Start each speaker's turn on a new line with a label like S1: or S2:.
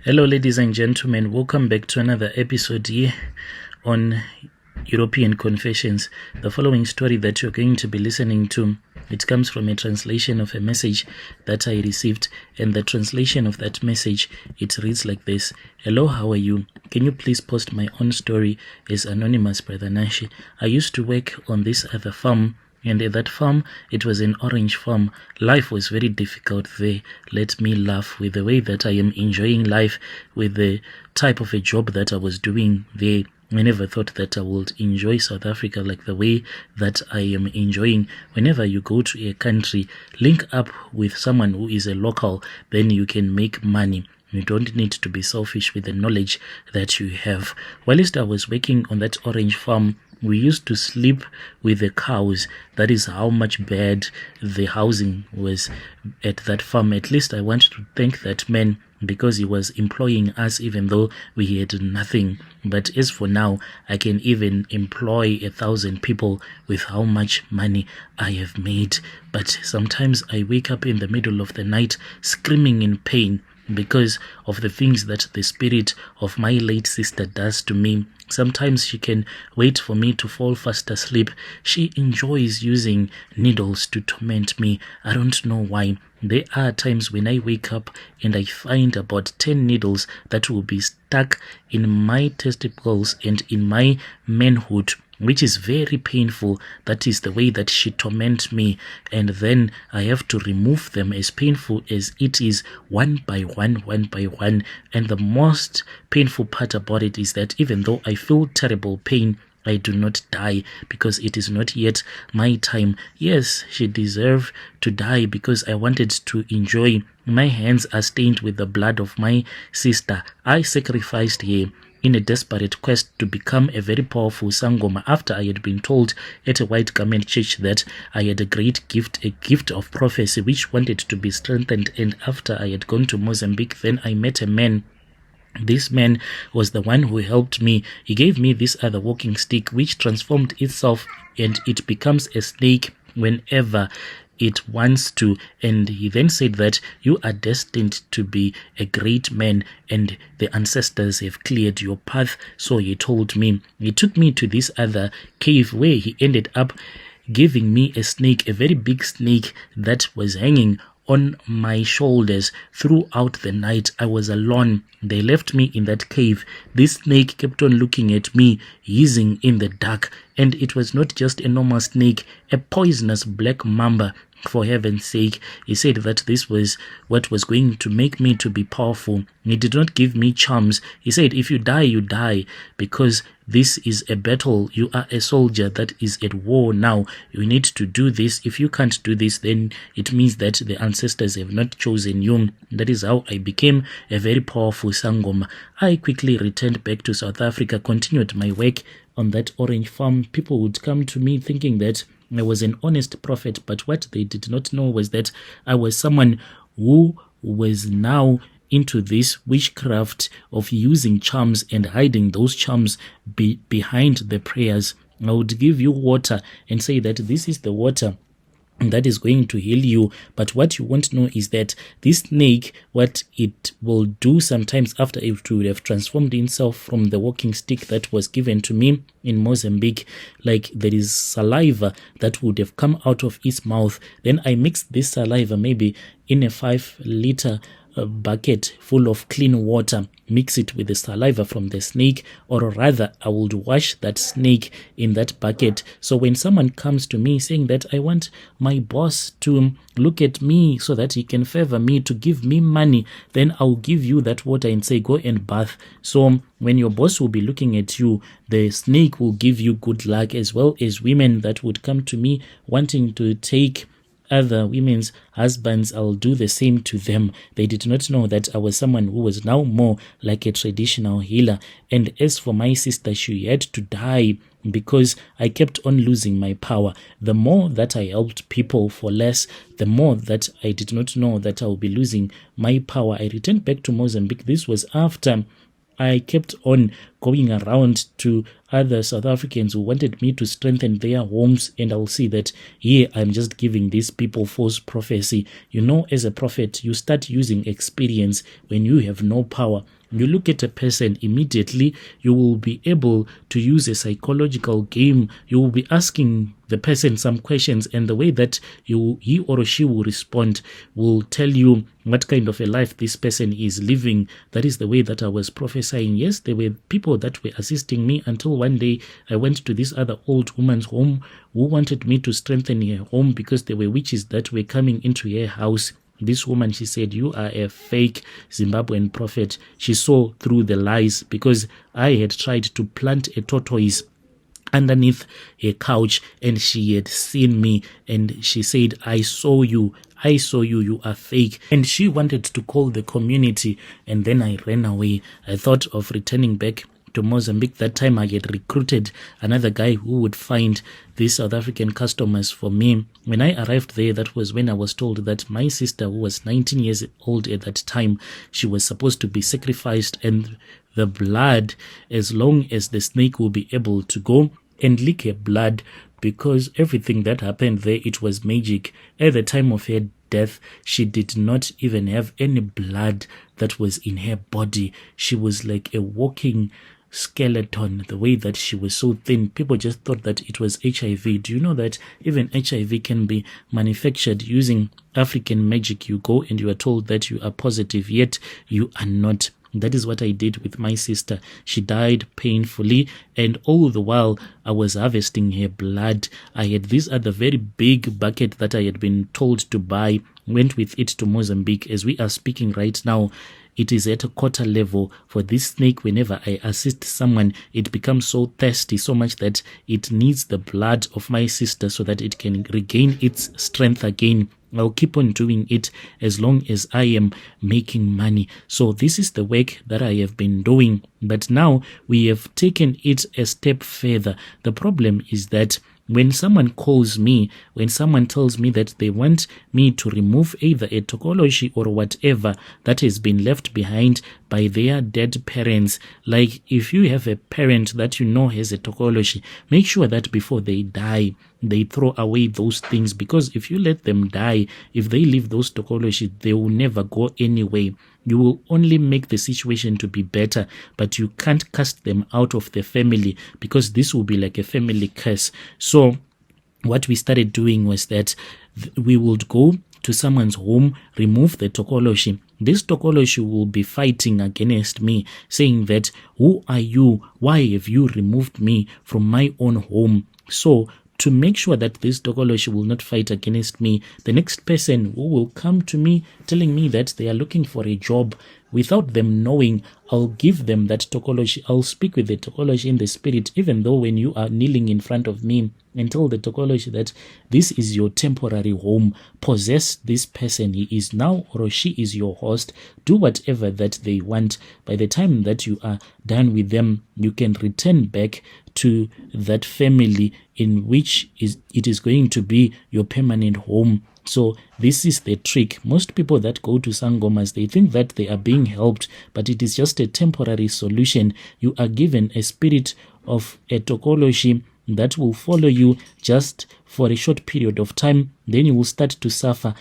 S1: Hello, ladies and gentlemen. Welcome back to another episode here on European Confessions. The following story that you're going to be listening to, it comes from a translation of a message that I received, and the translation of that message, it reads like this. Hello, how are you? Can you please post my own story as anonymous, Brother Nashi? I used to work on this other farm, and at that farm, it was an orange farm. Life was very difficult there. Let me laugh with the way that I am enjoying life, with the type of a job that I was doing there. I never thought that I would enjoy South Africa like the way that I am enjoying. Whenever you go to a country, link up with someone who is a local, then you can make money. You don't need to be selfish with the knowledge that you have. Whilst I was working on that orange farm, we used to sleep with the cows. That is how much bad the housing was at that farm. At least I want to thank that man because he was employing us even though we had nothing. But as for now, I can even employ 1,000 people with how much money I have made. But sometimes I wake up in the middle of the night screaming in pain because of the things that the spirit of my late sister does to me. Sometimes she can wait for me to fall fast asleep. She enjoys using needles to torment me. I don't know why. There are times when I wake up and I find about 10 needles that will be stuck in my testicles and in my manhood, which is very painful. That is the way that she torments me, and then I have to remove them, as painful as it is, one by one. And the most painful part about it is that even though I feel terrible pain, I do not die because it is not yet my time. Yes, she deserved to die because I wanted to enjoy. My hands are stained with the blood of my sister. I sacrificed her in a desperate quest to become a very powerful Sangoma after I had been told at a white garment church that I had a great gift, a gift of prophecy which wanted to be strengthened. And after I had gone to Mozambique, then I met a man. This man was the one who helped me. He gave me this other walking stick which transformed itself and it becomes a snake whenever it wants to. And he then said that you are destined to be a great man and the ancestors have cleared your path. So he told me. He took me to this other cave where he ended up giving me a snake, a very big snake that was hanging on my shoulders throughout the night. I was alone. They left me in that cave. This snake kept on looking at me, hissing in the dark. And it was not just a normal snake, a poisonous black mamba. For heaven's sake, he said that this was what was going to make me to be powerful. He did not give me charms. He said, if you die, you die, because this is a battle. You are a soldier that is at war now. You need to do this. If you can't do this, then it means that the ancestors have not chosen you. That is how I became a very powerful Sangoma. I quickly returned back to South Africa, continued my work on that orange farm. People would come to me thinking that I was an honest prophet, but what they did not know was that I was someone who was now into this witchcraft of using charms and hiding those charms behind the prayers. I would give you water and say that this is the water that is going to heal you, but what you won't know is that this snake, what it will do sometimes after it would have transformed itself from the walking stick that was given to me in Mozambique, like there is saliva that would have come out of its mouth. Then I mixed this saliva maybe in a 5-liter bucket full of clean water, mix it with the saliva from the snake, or rather I would wash that snake in that bucket. So when someone comes to me saying that I want my boss to look at me so that he can favor me, to give me money, then I'll give you that water and say go and bath. So when your boss will be looking at you, the snake will give you good luck, as well as women that would come to me wanting to take other women's husbands. I'll do the same to them. They did not know that I was someone who was now more like a traditional healer. And as for my sister, she had to die because I kept on losing my power. The more that I helped people for less, the more that I did not know that I would be losing my power. I returned back to Mozambique. This was after I kept on going around to other South Africans who wanted me to strengthen their homes, and I'll see that here I'm just giving these people false prophecy. You know, as a prophet, you start using experience when you have no power. You look at a person, immediately you will be able to use a psychological game. You will be asking the person some questions, and the way that he or she will respond will tell you what kind of a life this person is living. That is the way that I was prophesying. Yes, there were people that were assisting me until one day I went to this other old woman's home who wanted me to strengthen her home because there were witches that were coming into her house. This woman, she said, you are a fake Zimbabwean prophet. She saw through the lies because I had tried to plant a tortoise underneath a couch, and she had seen me, and she said, I saw you, you are fake. And she wanted to call the community, and then I ran away. I thought of returning back to Mozambique. That time I had recruited another guy who would find these South African customers for me. When I arrived there, that was when I was told that my sister, who was 19 years old at that time, she was supposed to be sacrificed, and the blood, as long as the snake will be able to go and lick her blood, because everything that happened there, it was magic. At the time of her death, she did not even have any blood that was in her body. She was like a walking skeleton, the way that she was so thin. People just thought that it was HIV. Do you know that even HIV can be manufactured using African magic? You go and you are told that you are positive, yet you are not. That is what I did with my sister. She died painfully, and all the while I was harvesting her blood. I had this other very big bucket that I had been told to buy, went with it to Mozambique. As we are speaking right now, it is at a quarter level for this snake. Whenever I assist someone, it becomes so thirsty, so much that it needs the blood of my sister so that it can regain its strength again. I'll keep on doing it as long as I am making money. So this is the work that I have been doing. But now we have taken it a step further. The problem is that when someone calls me, when someone tells me that they want me to remove either a Tokoloshe or whatever that has been left behind by their dead parents, like if you have a parent that you know has a Tokoloshe, make sure that before they die, they throw away those things, because if you let them die, if they leave those Tokoloshe, they will never go anywhere. You will only make the situation to be better, but you can't cast them out of the family, because this will be like a family curse. So what we started doing was that we would go to someone's home, remove the Tokoloshe. This Tokoloshe will be fighting against me, saying that, who are you? Why have you removed me from my own home? So to make sure that this Tokoloshe will not fight against me, the next person who will come to me telling me that they are looking for a job, without them knowing, I'll give them that Tokoloshe. I'll speak with the Tokoloshe in the spirit, even though when you are kneeling in front of me, and tell the Tokoloshe that this is your temporary home. Possess this person. He is now or she is your host. Do whatever that they want. By the time that you are done with them, you can return back to that family in which it is going to be your permanent home. So this is the trick. Most people that go to Sangomas, they think that they are being helped, but it is just a temporary solution. You are given a spirit of a Tokoloshe that will follow you just for a short period of time. Then you will start to suffer.